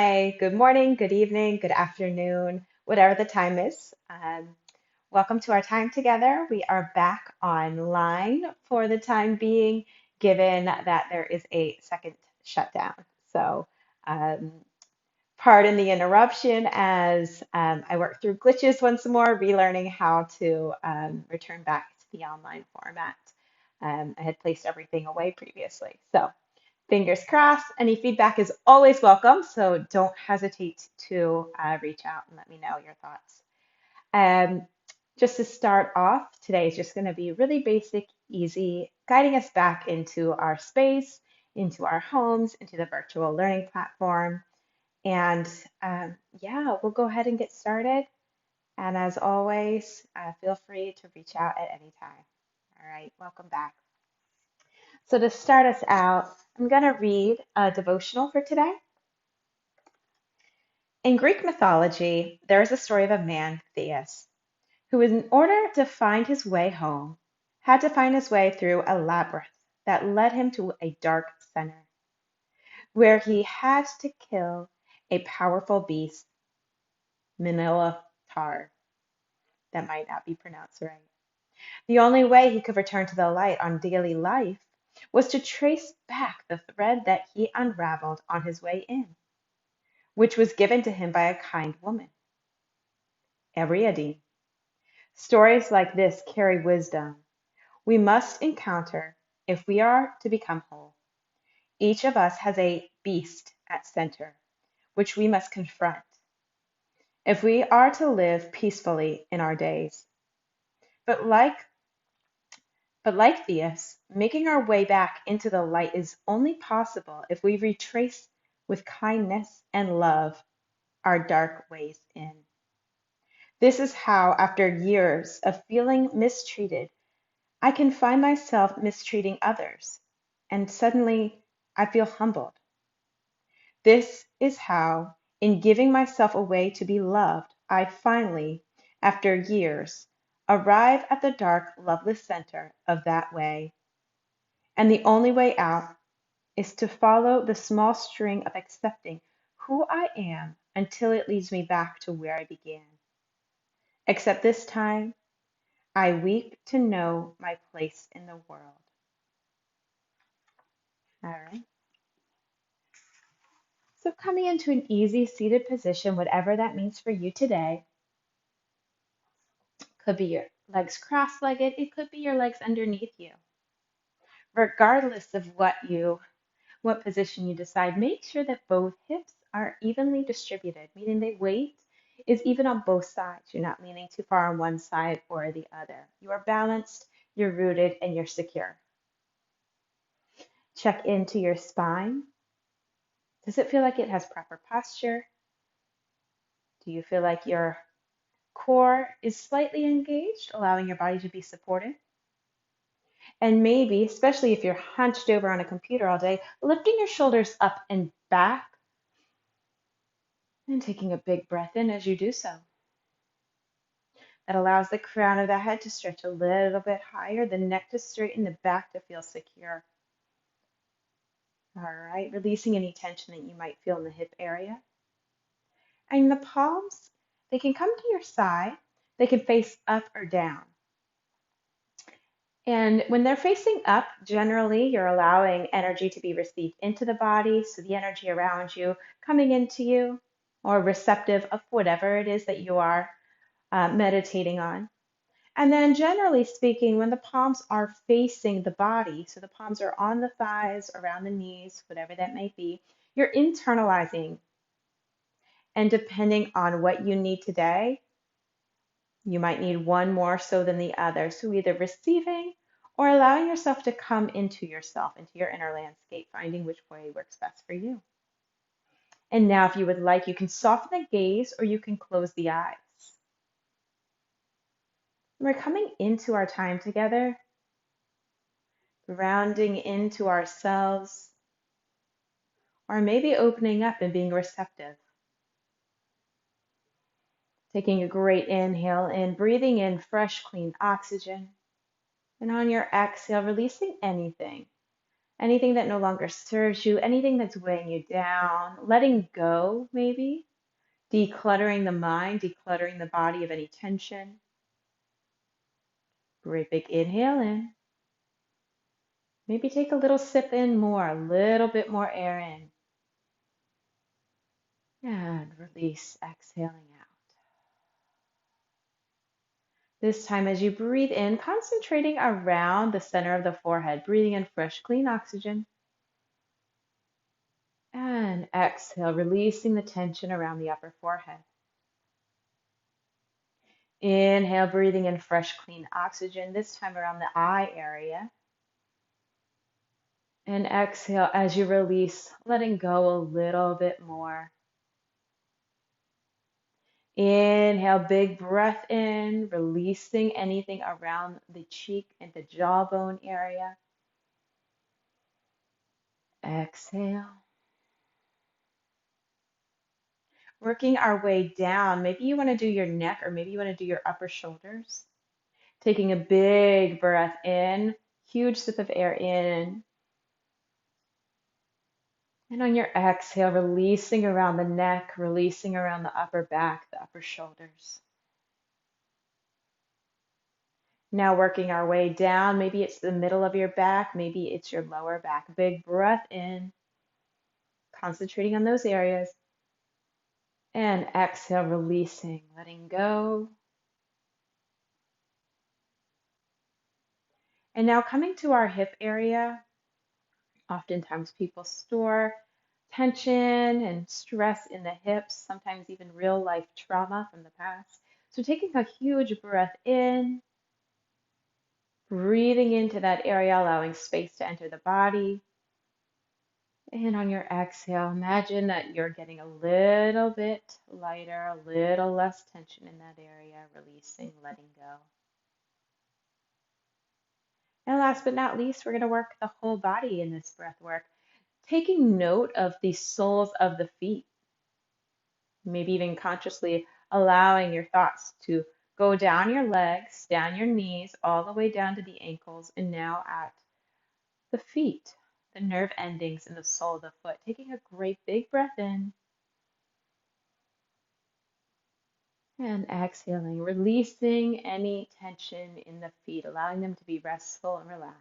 Hi, good morning, good evening, good afternoon, whatever the time is. Welcome to our time together. We are back online for the time being, given that there is a second shutdown. So, um, pardon the interruption as I work through glitches once more, relearning how to return back to the online format. I had placed everything away previously. So, fingers crossed. Any feedback is always welcome, so don't hesitate to reach out and let me know your thoughts. Um, just to start off, today is just going to be really basic, easy, guiding us back into our space, into our homes, into the virtual learning platform. And yeah, we'll go ahead and get started. And as always, feel free to reach out at any time. All right, welcome back. So to start us out, I'm going to read a devotional for today. In Greek mythology, there is a story of a man, Theus, who, in order to find his way home, had to find his way through a labyrinth that led him to a dark center, where he had to kill a powerful beast, Minotaur. That might not be pronounced right. The only way he could return to the light on daily life was to trace back the thread that he unraveled on his way in, which was given to him by a kind woman, Ariadne. Stories like this carry wisdom we must encounter if we are to become whole. Each of us has a beast at center, which we must confront if we are to live peacefully in our days. But like but like Theus, making our way back into the light is only possible if we retrace with kindness and love our dark ways in. This is how, after years of feeling mistreated, I can find myself mistreating others, and suddenly I feel humbled. This is how, in giving myself away to be loved, I finally, after years, arrive at the dark, loveless center of that way. And the only way out is to follow the small string of accepting who I am until it leads me back to where I began. Except this time, I weep to know my place in the world. All right. So coming into an easy seated position, whatever that means for you today, could be your legs cross-legged, it could be your legs underneath you. Regardless of what position you decide, make sure that both hips are evenly distributed, meaning the weight is even on both sides. You're not leaning too far on one side or the other. You are balanced, you're rooted, and you're secure. Check into your spine. Does it feel like it has proper posture? Do you feel like your core is slightly engaged, allowing your body to be supported? And maybe, especially if you're hunched over on a computer all day, lifting your shoulders up and back and taking a big breath in as you do so. That allows the crown of the head to stretch a little bit higher, the neck to straighten, the back to feel secure. All right, releasing any tension that you might feel in the hip area. And the palms, they can come to your side, they can face up or down. And when they're facing up, generally you're allowing energy to be received into the body, so the energy around you coming into you, or receptive of whatever it is that you are meditating on. And then, generally speaking, when the palms are facing the body, so the palms are on the thighs, around the knees, whatever that may be, you're internalizing. And depending on what you need today, you might need one more so than the other. So either receiving or allowing yourself to come into yourself, into your inner landscape, finding which way works best for you. And now, if you would like, you can soften the gaze or you can close the eyes. We're coming into our time together, grounding into ourselves, or maybe opening up and being receptive. Taking a great inhale in, breathing in fresh, clean oxygen. And on your exhale, releasing anything Anything that no longer serves you, anything that's weighing you down, letting go, maybe, decluttering the mind, decluttering the body of any tension. Great big inhale in. Maybe take a little sip in more, a little bit more air in. And release, exhaling out. This time, as you breathe in, concentrating around the center of the forehead, breathing in fresh, clean oxygen. And exhale, releasing the tension around the upper forehead. Inhale, breathing in fresh, clean oxygen, this time around the eye area. And exhale as you release, letting go a little bit more. Inhale, big breath in, releasing anything around the cheek and the jawbone area. Exhale. Working our way down. Maybe you want to do your neck or maybe you want to do your upper shoulders. Taking a big breath in, huge sip of air in. And on your exhale, releasing around the neck, releasing around the upper back, the upper shoulders. Now working our way down. Maybe it's the middle of your back, maybe it's your lower back. Big breath in, concentrating on those areas. And exhale, releasing, letting go. And now coming to our hip area. Oftentimes people store tension and stress in the hips, sometimes even real life trauma from the past. So taking a huge breath in, breathing into that area, allowing space to enter the body. And on your exhale, imagine that you're getting a little bit lighter, a little less tension in that area, releasing, letting go. And last but not least, we're going to work the whole body in this breath work, taking note of the soles of the feet, maybe even consciously allowing your thoughts to go down your legs, down your knees, all the way down to the ankles, and now at the feet, the nerve endings in the sole of the foot. Taking a great big breath in and exhaling, releasing any tension in the feet, allowing them to be restful and relaxed.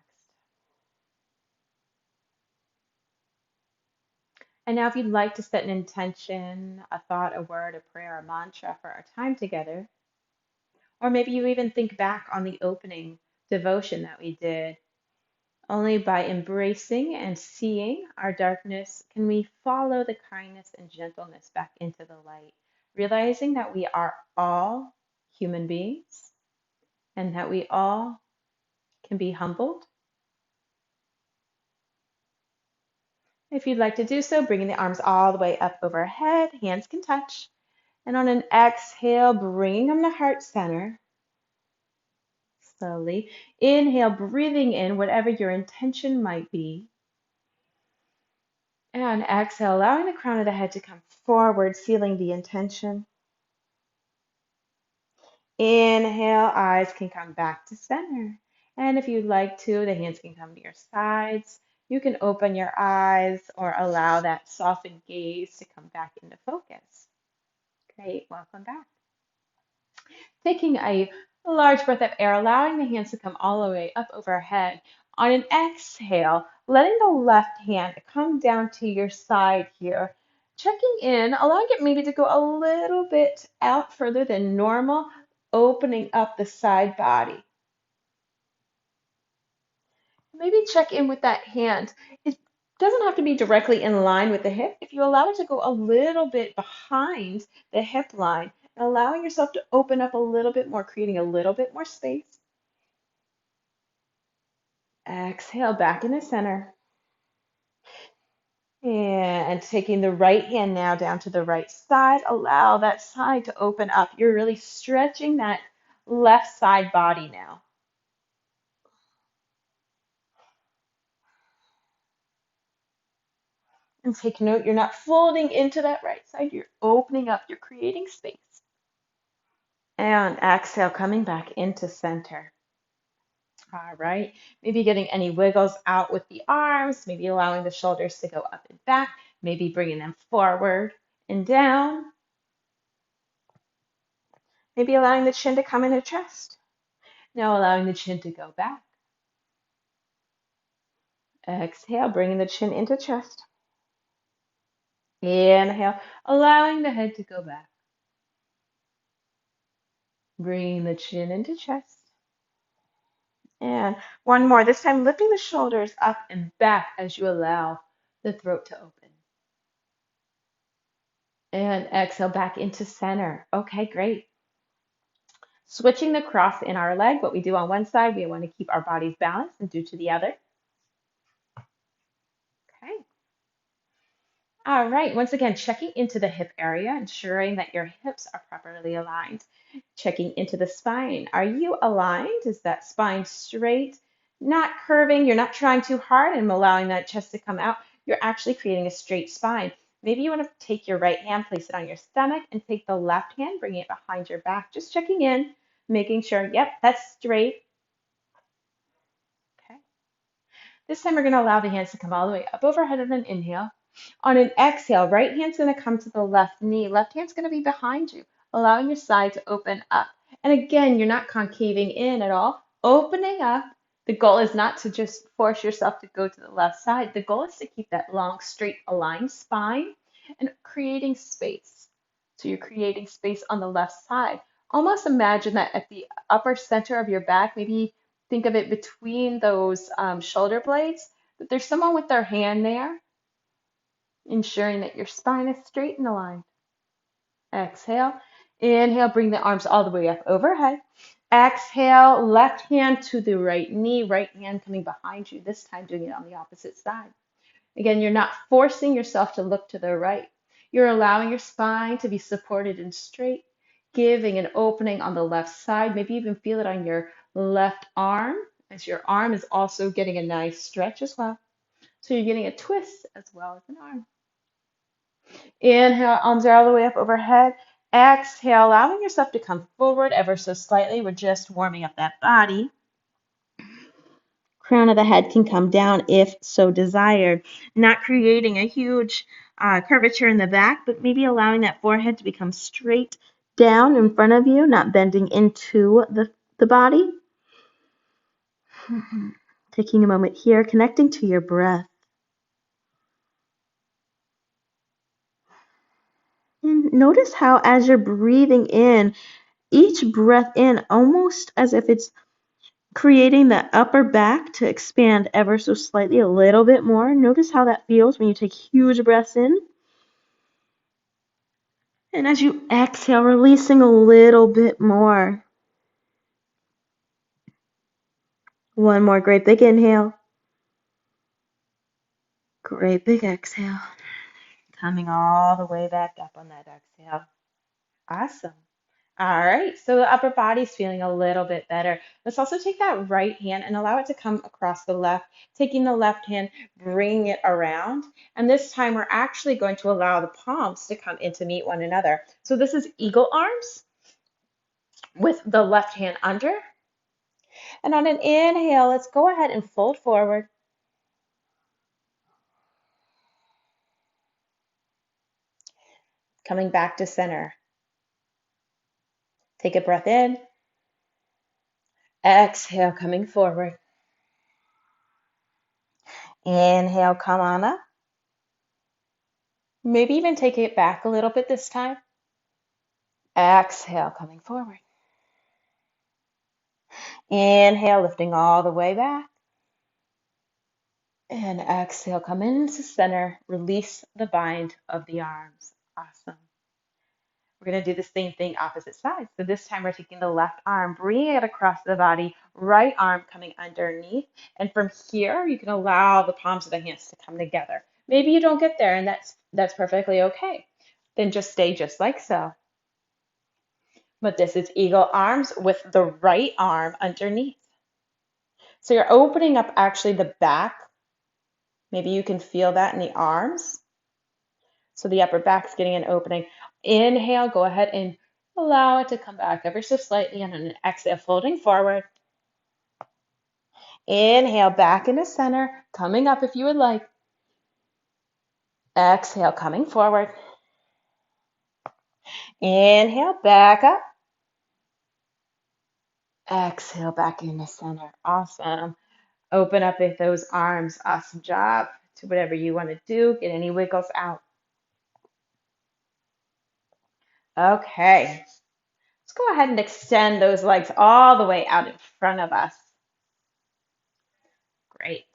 And now, if you'd like to set an intention, a thought, a word, a prayer, a mantra for our time together, or maybe you even think back on the opening devotion that we did. Only by embracing and seeing our darkness can we follow the kindness and gentleness back into the light, realizing that we are all human beings and that we all can be humbled. If you'd like to do so, bringing the arms all the way up overhead, hands can touch. And on an exhale, bringing them to heart center. Slowly. Inhale, breathing in whatever your intention might be. And exhale, allowing the crown of the head to come forward, sealing the intention. Inhale, eyes can come back to center. And if you'd like to, the hands can come to your sides. You can open your eyes or allow that softened gaze to come back into focus. Great, welcome back. Taking a large breath of air, allowing the hands to come all the way up overhead. On an exhale, letting the left hand come down to your side here. Checking in, allowing it maybe to go a little bit out further than normal, opening up the side body. Maybe check in with that hand. It doesn't have to be directly in line with the hip. If you allow it to go a little bit behind the hip line, allowing yourself to open up a little bit more, creating a little bit more space. Exhale back in the center. And taking the right hand now down to the right side, allow that side to open up. You're really stretching that left side body now. And take note, you're not folding into that right side, you're opening up, you're creating space. And exhale, coming back into center. All right. Maybe getting any wiggles out with the arms, maybe allowing the shoulders to go up and back, maybe bringing them forward and down, maybe allowing the chin to come in the chest. Now allowing the chin to go back. Exhale, bringing the chin into chest. Inhale, allowing the head to go back. Bringing the chin into chest. And one more, this time lifting the shoulders up and back as you allow the throat to open. And exhale back into center. Okay, great. Switching the cross in our leg, what we do on one side, we want to keep our bodies balanced and do to the other. Okay. All right, once again, checking into the hip area, ensuring that your hips are properly aligned. Checking into the spine. Are you aligned? Is that spine straight? Not curving, you're not trying too hard and allowing that chest to come out. You're actually creating a straight spine. Maybe you want to take your right hand, place it on your stomach, and take the left hand, bring it behind your back. Just checking in, making sure, yep, that's straight. Okay. This time we're going to allow the hands to come all the way up overhead on an inhale. On an exhale, right hand's going to come to the left knee. Left hand's going to be behind you, allowing your side to open up. And again, you're not concaving in at all, opening up. The goal is not to just force yourself to go to the left side. The goal is to keep that long, straight, aligned spine and creating space. So you're creating space on the left side. Almost imagine that at the upper center of your back, maybe think of it between those shoulder blades, that there's someone with their hand there, ensuring that your spine is straight and aligned. Exhale. Inhale, bring the arms all the way up overhead. Exhale, left hand to the right knee, right hand coming behind you, this time doing it on the opposite side. Again, you're not forcing yourself to look to the right. You're allowing your spine to be supported and straight, giving an opening on the left side. Maybe even feel it on your left arm, as your arm is also getting a nice stretch as well. So you're getting a twist as well as an arm. Inhale, arms are all the way up overhead. Exhale, allowing yourself to come forward ever so slightly. We're just warming up that body. Crown of the head can come down if so desired, not creating a huge curvature in the back, but maybe allowing that forehead to become straight down in front of you, not bending into the body. Taking a moment here, connecting to your breath. And notice how as you're breathing in, each breath in, almost as if it's creating the upper back to expand ever so slightly, a little bit more. Notice how that feels when you take huge breaths in. And as you exhale, releasing a little bit more. One more great big inhale. Great big exhale. Coming all the way back up on that exhale. Awesome. All right, so the upper body's feeling a little bit better. Let's also take that right hand and allow it to come across the left, taking the left hand, bringing it around. And this time we're actually going to allow the palms to come in to meet one another. So this is eagle arms with the left hand under. And on an inhale, let's go ahead and fold forward. Coming back to center. Take a breath in. Exhale, coming forward. Inhale, come on up. Maybe even take it back a little bit this time. Exhale, coming forward. Inhale, lifting all the way back. And exhale, come into center. Release the bind of the arms. Awesome. We're going to do the same thing opposite side. So this time we're taking the left arm, bringing it across the body, right arm coming underneath. And from here, you can allow the palms of the hands to come together. Maybe you don't get there, and that's perfectly okay. Then just stay just like so. But this is eagle arms with the right arm underneath. So you're opening up actually the back. Maybe you can feel that in the arms. So the upper back's getting an opening. Inhale, go ahead and allow it to come back ever so slightly. And on an exhale, folding forward. Inhale back into center, coming up if you would like. Exhale, coming forward. Inhale back up. Exhale back into center. Awesome. Open up with those arms. Awesome job. To whatever you want to do. Get any wiggles out. Okay. Let's go ahead and extend those legs all the way out in front of us. Great.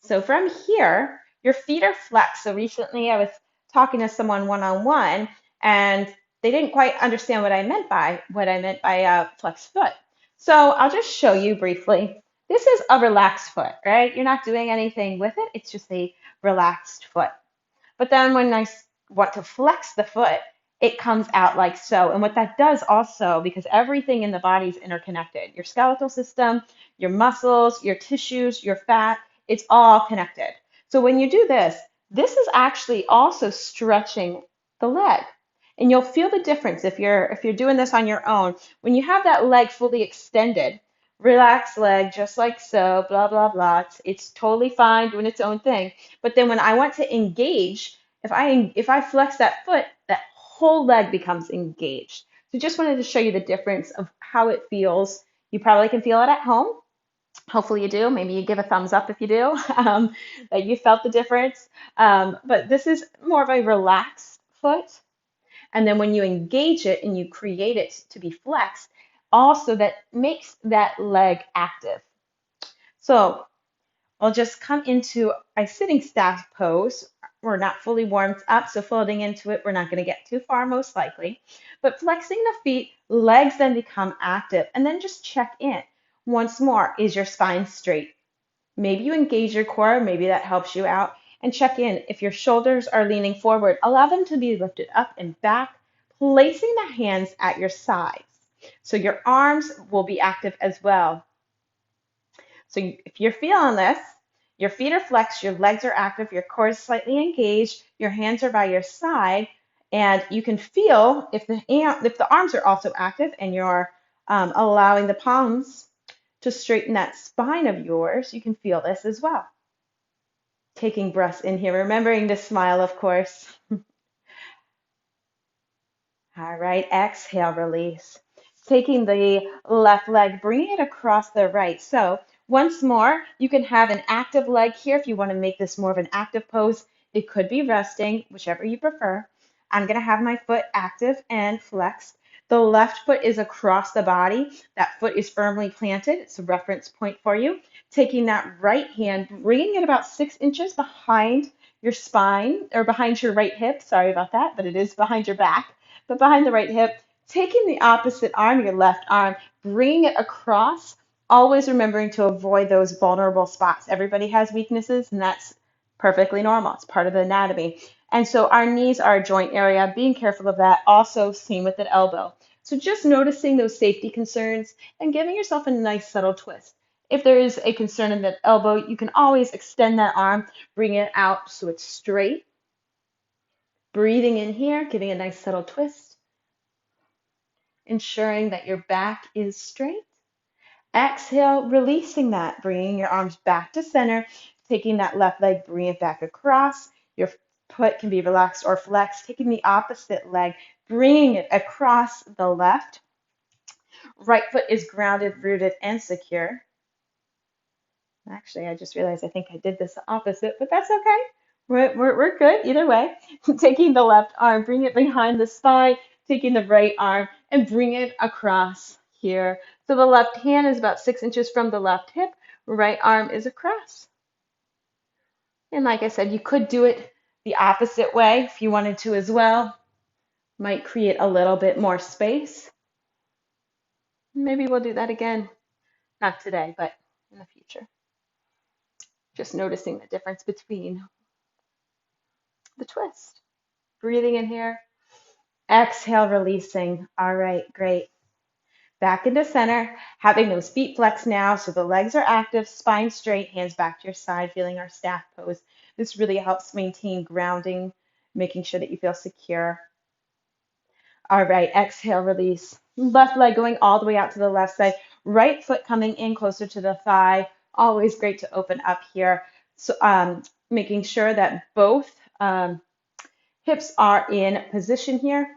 So from here, your feet are flexed. So recently I was talking to someone one-on-one and they didn't quite understand what I meant by a flexed foot. So I'll just show you briefly. This is a relaxed foot, right? You're not doing anything with it. It's just a relaxed foot. But then when I want to flex the foot, it comes out like so. And what that does also, because everything in the body is interconnected, your skeletal system, your muscles, your tissues, your fat, it's all connected. So when you do this, this is actually also stretching the leg. And you'll feel the difference if you're doing this on your own. When you have that leg fully extended, relaxed leg, just like so, blah, blah, blah. It's totally fine doing its own thing. But then when I want to engage, if I flex that foot, that whole leg becomes engaged. So just wanted to show you the difference of how it feels. You probably can feel it at home. Hopefully you do. Maybe you give a thumbs up if you do, that you felt the difference. But this is more of a relaxed foot. And then when you engage it and you create it to be flexed, also that makes that leg active. So I'll just come into a sitting staff pose. We're not fully warmed up, so folding into it, we're not going to get too far most likely. But flexing the feet, legs then become active. And then just check in. Once more, is your spine straight? Maybe you engage your core, maybe that helps you out. And check in. If your shoulders are leaning forward, allow them to be lifted up and back, placing the hands at your sides. So your arms will be active as well. So if you're feeling this, your feet are flexed, your legs are active, your core is slightly engaged, your hands are by your side, and you can feel if the arms are also active and you're allowing the palms to straighten that spine of yours, you can feel this as well. Taking breaths in here, remembering to smile, of course. All right, exhale, release. Taking the left leg, bringing it across the right. So once more, you can have an active leg here if you want to make this more of an active pose. It could be resting, whichever you prefer. I'm going to have my foot active and flexed. The left foot is across the body. That foot is firmly planted. It's a reference point for you. Taking that right hand, bringing it about 6 inches behind your spine or behind your right hip. Sorry about that, but it is behind your back, but behind the right hip. Taking the opposite arm, your left arm, bringing it across, always remembering to avoid those vulnerable spots. Everybody has weaknesses, and that's perfectly normal. It's part of the anatomy. And so our knees are a joint area, being careful of that. Also, same with the elbow. So just noticing those safety concerns and giving yourself a nice subtle twist. If there is a concern in the elbow, you can always extend that arm, bring it out so it's straight. Breathing in here, giving a nice subtle twist, ensuring that your back is straight. Exhale, releasing that, bringing your arms back to center, taking that left leg, bring it back across. Your foot can be relaxed or flexed, taking the opposite leg, bringing it across the left. Right foot is grounded, rooted, and secure. Actually, I just realized I think I did this opposite, but that's okay. We're good either way. Taking the left arm, bring it behind the spine, taking the right arm and bring it across here. So the left hand is about 6 inches from the left hip, right arm is across. And like I said, you could do it the opposite way if you wanted to as well. Might create a little bit more space. Maybe we'll do that again. Not today, but in the future. Just noticing the difference between the twist. Breathing in here. Exhale, releasing. All right, great. Back into center, having those feet flexed now so the legs are active, spine straight, hands back to your side, feeling our staff pose. This really helps maintain grounding, making sure that you feel secure. All right, exhale, release. Left leg going all the way out to the left side. Right foot coming in closer to the thigh. Always great to open up here. So making sure that both hips are in position here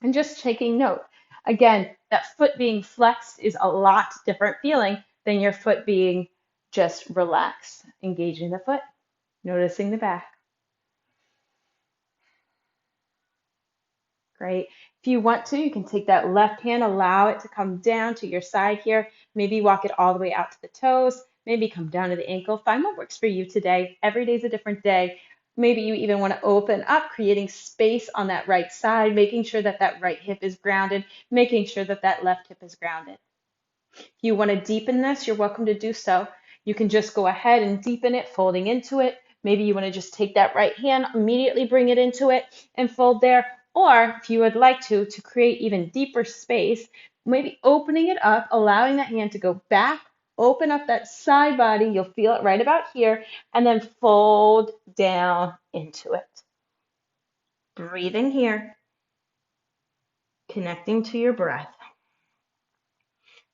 and just taking note. Again, that foot being flexed is a lot different feeling than your foot being just relaxed. Engaging the foot, noticing the back. Great. If you want to, you can take that left hand, allow it to come down to your side here. Maybe walk it all the way out to the toes. Maybe come down to the ankle. Find what works for you today. Every day is a different day. Maybe you even want to open up, creating space on that right side, making sure that that right hip is grounded, making sure that that left hip is grounded. If you want to deepen this, you're welcome to do so. You can just go ahead and deepen it, folding into it. Maybe you want to just take that right hand, immediately bring it into it and fold there. Or if you would like to create even deeper space, maybe opening it up, allowing that hand to go back, open up that side body. You'll feel it right about here, and then fold down into it. Breathing here, connecting to your breath.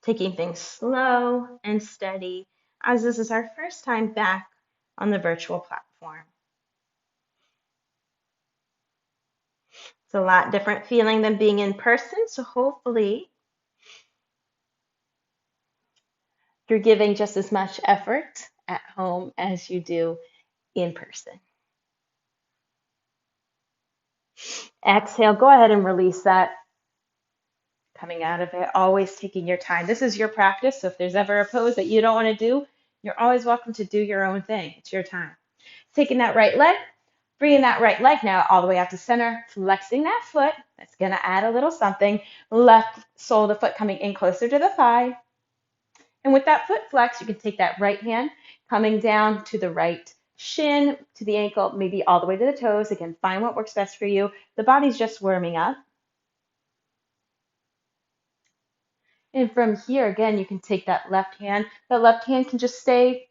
Taking things slow and steady as this is our first time back on the virtual platform. It's a lot different feeling than being in person, so hopefully you're giving just as much effort at home as you do in person. Exhale, go ahead and release that. Coming out of it, always taking your time. This is your practice, so if there's ever a pose that you don't want to do, you're always welcome to do your own thing. It's your time. Taking that right leg, bringing that right leg now all the way out to center, flexing that foot. That's going to add a little something. Left sole of the foot coming in closer to the thigh. And with that foot flex, you can take that right hand coming down to the right shin, to the ankle, maybe all the way to the toes. Again, find what works best for you. The body's just warming up. And from here, again, you can take that left hand. That left hand can just stay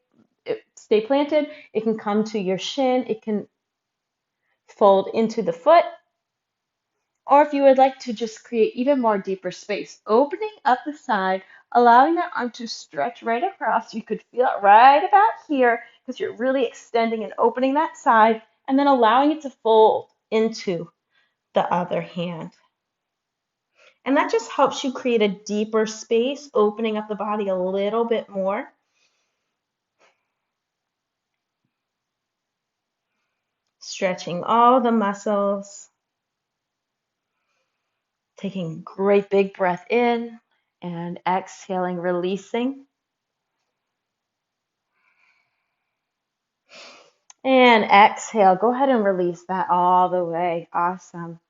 planted. It can come to your shin. It can fold into the foot. Or if you would like to just create even more deeper space, opening up the side, allowing that arm to stretch right across. You could feel it right about here because you're really extending and opening that side, and then allowing it to fold into the other hand. And that just helps you create a deeper space, opening up the body a little bit more. Stretching all the muscles. Taking a great big breath in and exhaling, releasing. And exhale. Go ahead and release that all the way. Awesome.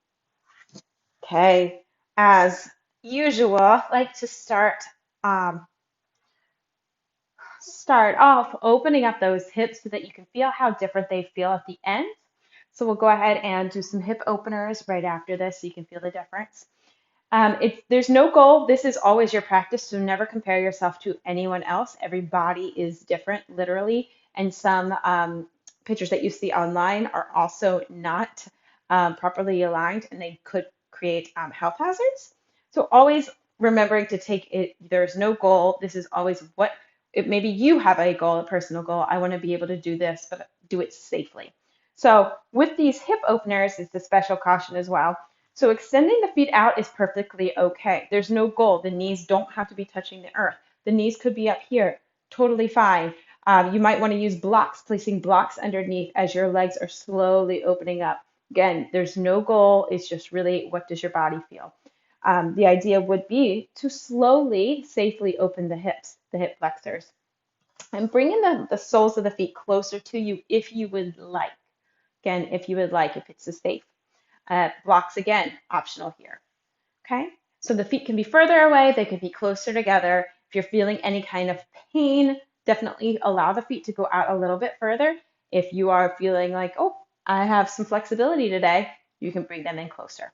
Okay. As usual, I like to um, start off opening up those hips so that you can feel how different they feel at the end. So we'll go ahead and do some hip openers right after this so you can feel the difference. There's no goal. This is always your practice, so never compare yourself to anyone else. Every body is different, literally, and some pictures that you see online are also not properly aligned, and they could create health hazards. So always remembering to take it. There's no goal. This is always what it maybe you have a goal, a personal goal. I want to be able to do this, but do it safely. So with these hip openers, it's a special caution as well. So extending the feet out is perfectly okay. There's no goal. The knees don't have to be touching the earth. The knees could be up here, totally fine. You might want to use blocks, placing blocks underneath as your legs are slowly opening up. Again, there's no goal. It's just really what does your body feel. The idea would be to slowly, safely open the hips, the hip flexors, and bring in the soles of the feet closer to you if you would like. Again, if you would like, if it's safe. Blocks, again, optional here. Okay, so the feet can be further away, they could be closer together. If you're feeling any kind of pain, definitely allow the feet to go out a little bit further. If you are feeling like, oh, I have some flexibility today, you can bring them in closer.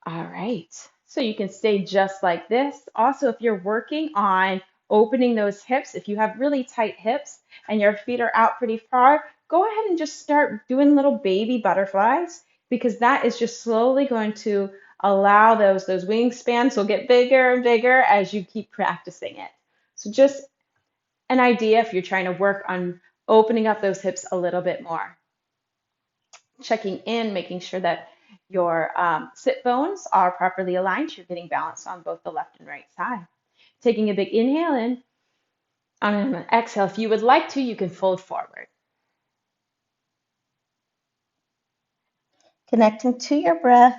All right, so you can stay just like this. Also, if you're working on opening those hips, if you have really tight hips and your feet are out pretty far, go ahead and just start doing little baby butterflies because that is just slowly going to allow those wingspans will get bigger and bigger as you keep practicing it. So just an idea if you're trying to work on opening up those hips a little bit more. Checking in, making sure that your sit bones are properly aligned. You're getting balance on both the left and right side. Taking a big inhale in. On an exhale, if you would like to, you can fold forward. Connecting to your breath.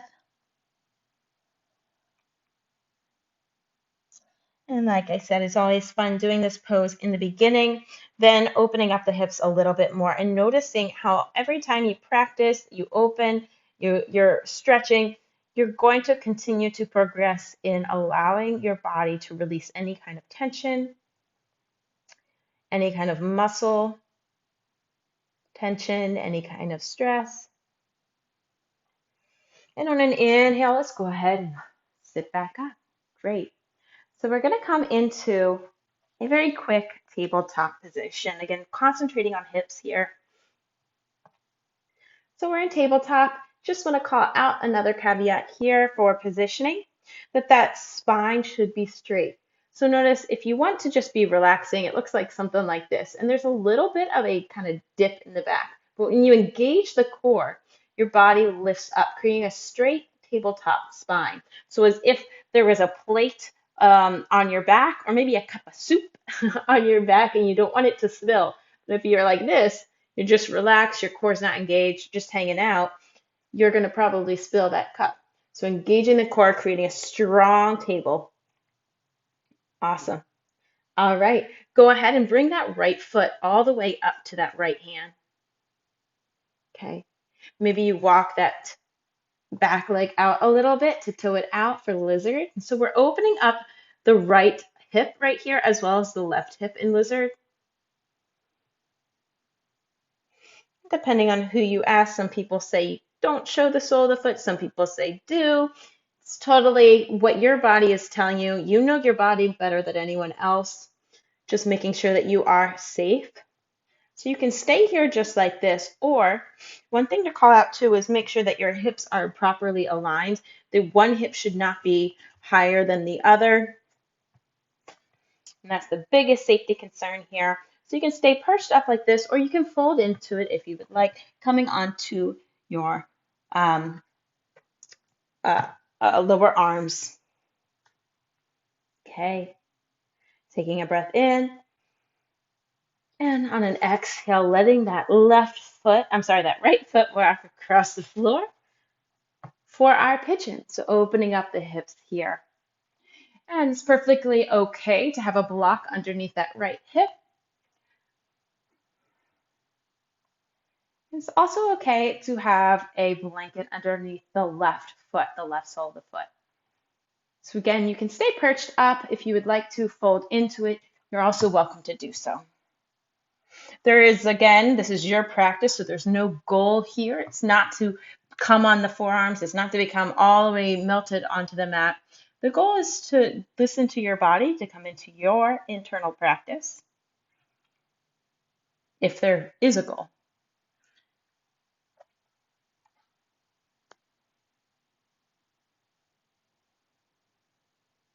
And like I said, it's always fun doing this pose in the beginning, then opening up the hips a little bit more and noticing how every time you practice, you open, you're stretching, you're going to continue to progress in allowing your body to release any kind of tension, any kind of muscle tension, any kind of stress. And on an inhale, let's go ahead and sit back up. Great. So we're going to come into a very quick tabletop position. Again, concentrating on hips here. So we're in tabletop. Just want to call out another caveat here for positioning, that spine should be straight. So notice if you want to just be relaxing, it looks like something like this. And there's a little bit of a kind of dip in the back. But when you engage the core, your body lifts up, creating a straight tabletop spine. So as if there was a plate on your back, or maybe a cup of soup on your back and you don't want it to spill. But if you're like this, you're just relaxed, your core's not engaged, just hanging out, you're going to probably spill that cup. So engaging the core, creating a strong table. Awesome. All right, go ahead and bring that right foot all the way up to that right hand. Okay, maybe you walk that back leg out a little bit to toe it out for lizard. And so we're opening up the right hip right here as well as the left hip in lizard. Depending on who you ask, some people say don't show the sole of the foot, some people say do. It's totally what your body is telling you. You know your body better than anyone else. Just making sure that you are safe. So you can stay here just like this, or one thing to call out too is make sure that your hips are properly aligned. The one hip should not be higher than the other. And that's the biggest safety concern here. So you can stay perched up like this, or you can fold into it if you would like, coming onto your um, uh, lower arms. Okay, taking a breath in. And on an exhale, letting that that right foot walk across the floor for our pigeon. So opening up the hips here. And it's perfectly okay to have a block underneath that right hip. It's also okay to have a blanket underneath the left foot, the left sole of the foot. So again, you can stay perched up. If you would like to fold into it, you're also welcome to do so. There is, again, this is your practice, so there's no goal here. It's not to come on the forearms. It's not to become all the way melted onto the mat. The goal is to listen to your body, to come into your internal practice, if there is a goal.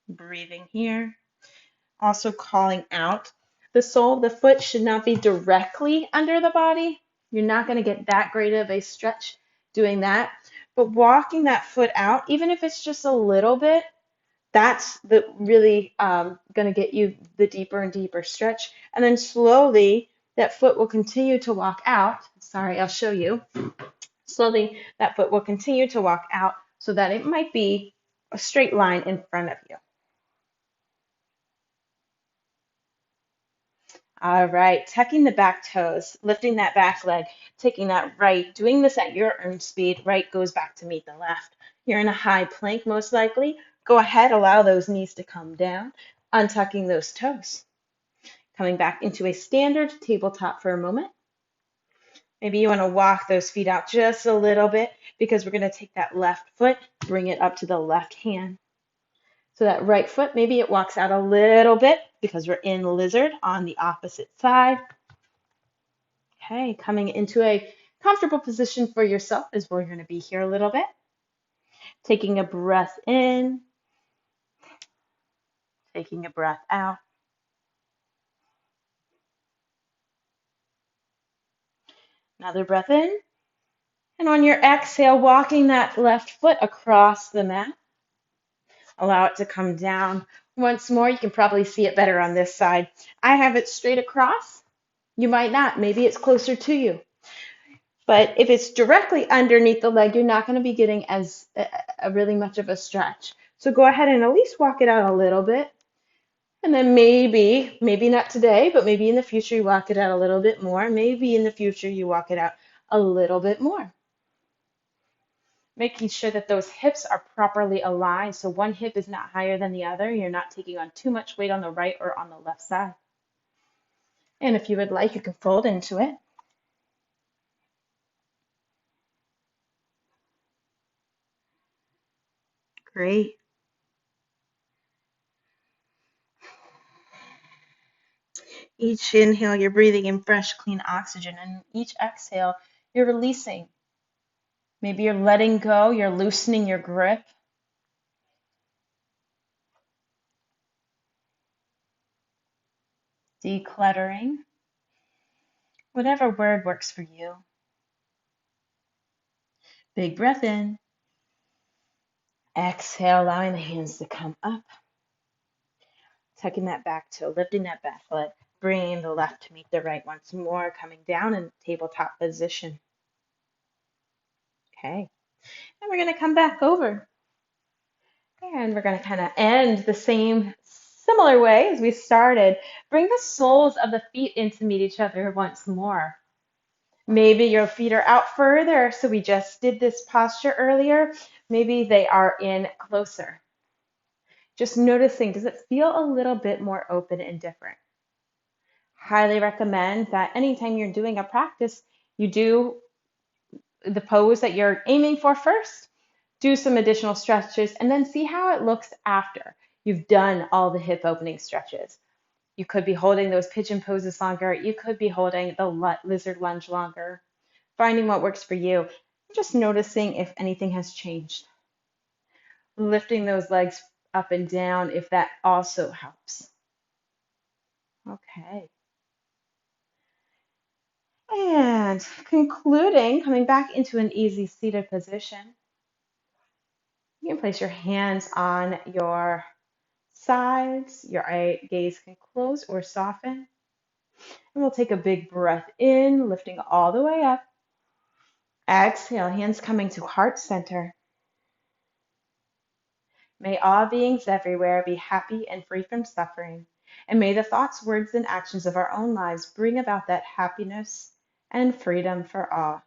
Breathing here. Also calling out. The sole of the foot should not be directly under the body. You're not going to get that great of a stretch doing that. But walking that foot out, even if it's just a little bit, that's the really going to get you the deeper and deeper stretch. And then slowly that foot will continue to walk out. Sorry, I'll show you. Slowly that foot will continue to walk out so that it might be a straight line in front of you. All right, tucking the back toes, lifting that back leg, taking that right, doing this at your own speed. Right goes back to meet the left. You're in a high plank most likely. Go ahead, allow those knees to come down, untucking those toes. Coming back into a standard tabletop for a moment. Maybe you want to walk those feet out just a little bit because we're going to take that left foot, bring it up to the left hand. So that right foot, maybe it walks out a little bit because we're in lizard on the opposite side. Okay, coming into a comfortable position for yourself as we're going to be here a little bit. Taking a breath in, taking a breath out. Another breath in. And on your exhale, walking that left foot across the mat. Allow it to come down. Once more, you can probably see it better on this side. I have it straight across. You might not. Maybe it's closer to you. But if it's directly underneath the leg, you're not going to be getting as really much of a stretch. So go ahead and at least walk it out a little bit. And then maybe not today, but maybe in the future you walk it out a little bit more. Maybe in the future you walk it out a little bit more. Making sure that those hips are properly aligned. So one hip is not higher than the other. You're not taking on too much weight on the right or on the left side. And if you would like, you can fold into it. Great. Each inhale, you're breathing in fresh, clean oxygen. And each exhale, you're releasing. Maybe you're letting go, you're loosening your grip. Decluttering. Whatever word works for you. Big breath in. Exhale, allowing the hands to come up. Tucking that back toe, lifting that back foot, bringing the left to meet the right once more, coming down in tabletop position. Okay, and we're going to come back over. And we're going to kind of end the same similar way as we started. Bring the soles of the feet in to meet each other once more. Maybe your feet are out further, so we just did this posture earlier. Maybe they are in closer. Just noticing, does it feel a little bit more open and different? Highly recommend that anytime you're doing a practice, you do the pose that you're aiming for first, do some additional stretches, and then see how it looks after you've done all the hip opening stretches. You could be holding those pigeon poses longer. You could be holding the lizard lunge longer, finding what works for you. Just noticing if anything has changed. Lifting those legs up and down if that also helps. Okay. And concluding, coming back into an easy seated position, you can place your hands on your sides. Your eye gaze can close or soften. And we'll take a big breath in, lifting all the way up. Exhale, hands coming to heart center. May all beings everywhere be happy and free from suffering. And may the thoughts, words, and actions of our own lives bring about that happiness and freedom for all.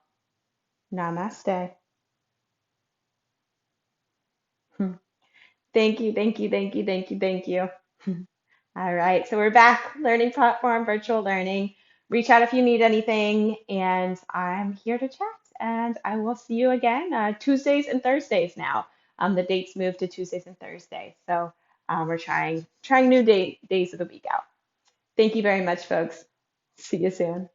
Namaste. Thank you, thank you, thank you, thank you, thank you. All right, so we're back, learning platform, virtual learning. Reach out if you need anything, and I'm here to chat. And I will see you again Tuesdays and Thursdays now. The dates moved to Tuesdays and Thursdays, so we're trying new days of the week out. Thank you very much, folks. See you soon.